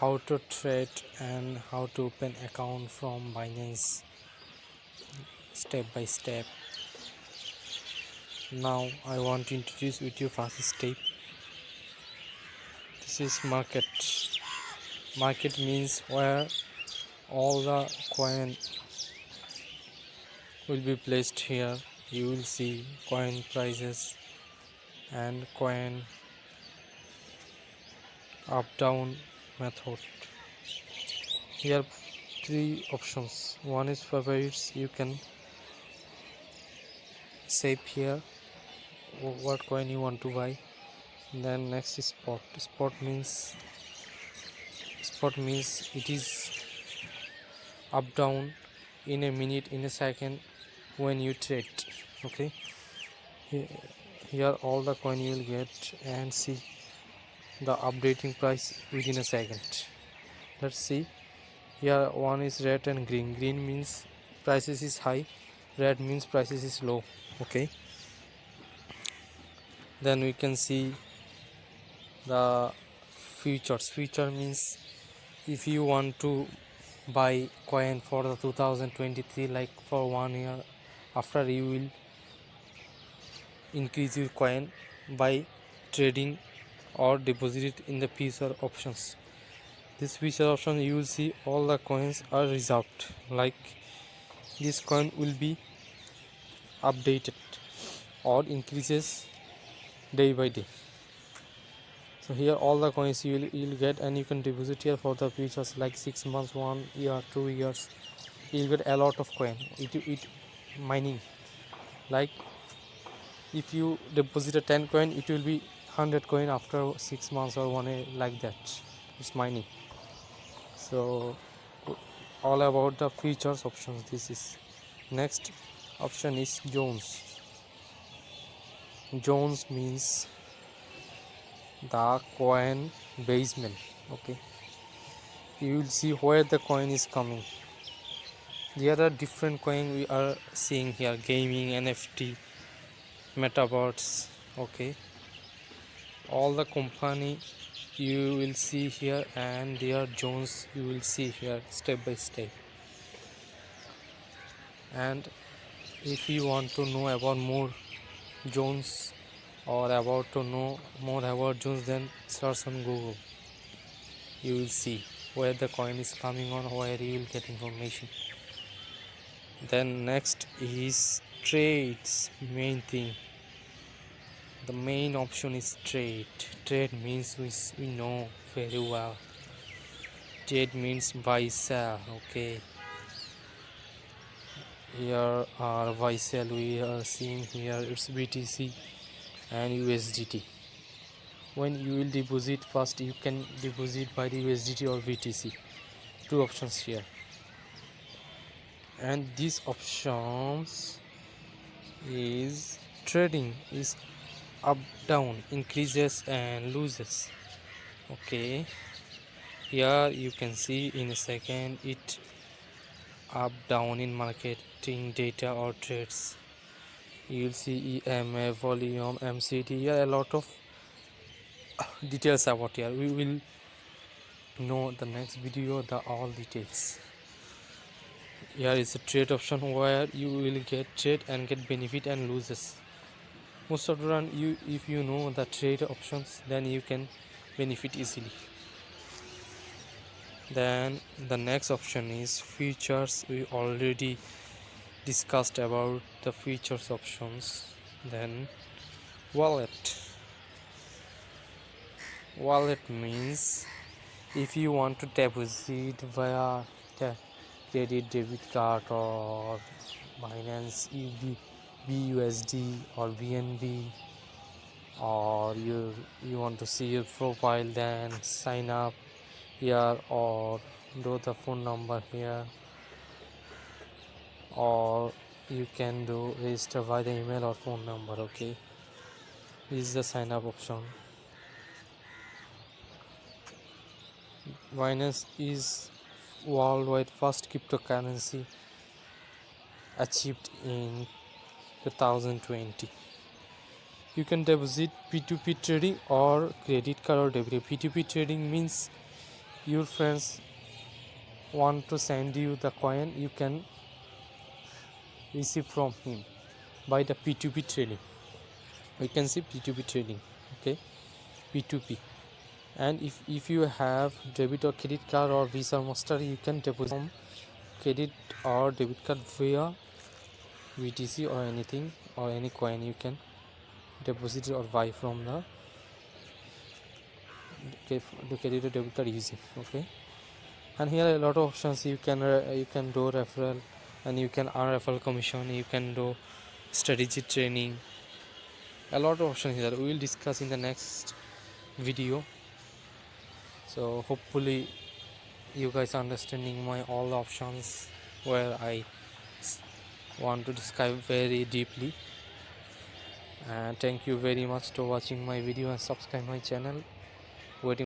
how to trade and how to open account from Binance step by step. Now I want to introduce with you first step. This is market. Market means where all the coin will be placed here. You will see coin prices and coin up down method. Here are three options. One is favorites. You can save here what coin you want to buy. Then next is spot. Spot means it is up down in a minute, in a second when you trade. Okay, here all the coin you will get and see the updating price within a second. Let's see. Here one is red and green. Green means prices is high, red means prices is low. Okay, then we can see the futures. Future means if you want to buy coin for the 2023, like for 1 year, after you will increase your coin by trading or deposit it in the future options. This future option you will see all the coins are reserved, like this coin will be updated or increases day by day. So here all the coins you will get, and you can deposit here for the futures like 6 months, 1 year, 2 years. You'll get a lot of coin. It mining, like if you deposit a 10 coin, it will be 100 coin after 6 months or 1 year, like that. It's mining. So all about the futures options. This is next option is Jones. Jones means the coin basement. Okay, you will see where the coin is coming. There are different coin we are seeing here: gaming, NFT, metaverse. Okay, all the company you will see here, and their Jones you will see here step by step. And if you want to know about more Jones or about to know more about Jones, then search on Google. You will see where the coin is coming on, where you will get information. Then next is trades. Main thing, the main option is trade. Trade means we know very well. Trade means buy sell. Okay, here are buy sell we are seeing here. It's BTC and USDT. When you will deposit, first you can deposit by the USDT or BTC. Two options here, and these options is trading is up down, increases and loses. Okay, here you can see in a second it up down in marketing data or trades. You will see EMA, volume, MCT. Here a lot of details about here. We will know the next video the all details. Here is a trade option where you will get trade and get benefit and loses. Most of the run, if you know the trade options, then you can benefit easily. Then the next option is futures. We already discussed about the futures options. Then wallet. Wallet means if you want to deposit via credit, debit card or Binance BUSD or BNB, or you want to see your profile, then sign up here or do the phone number here, or you can do register by the email or phone number. Okay, this is the sign up option. Binance is worldwide first cryptocurrency achieved in 2020. You can deposit P2P trading or credit card or debit. P2P trading means your friends want to send you the coin, you can receive from him by the P2P trading. We can see P2P trading, okay, P2P. And if you have debit or credit card or Visa or Master, you can deposit from credit or debit card via BTC or anything, or any coin you can deposit or buy from the credit or debit card using, okay. And here are a lot of options. You can do referral, and you can earn referral commission, you can do strategy training, a lot of options here. We will discuss in the next video. So hopefully you guys understanding my all the options where I want to describe very deeply. And thank you very much for watching my video and subscribe my channel.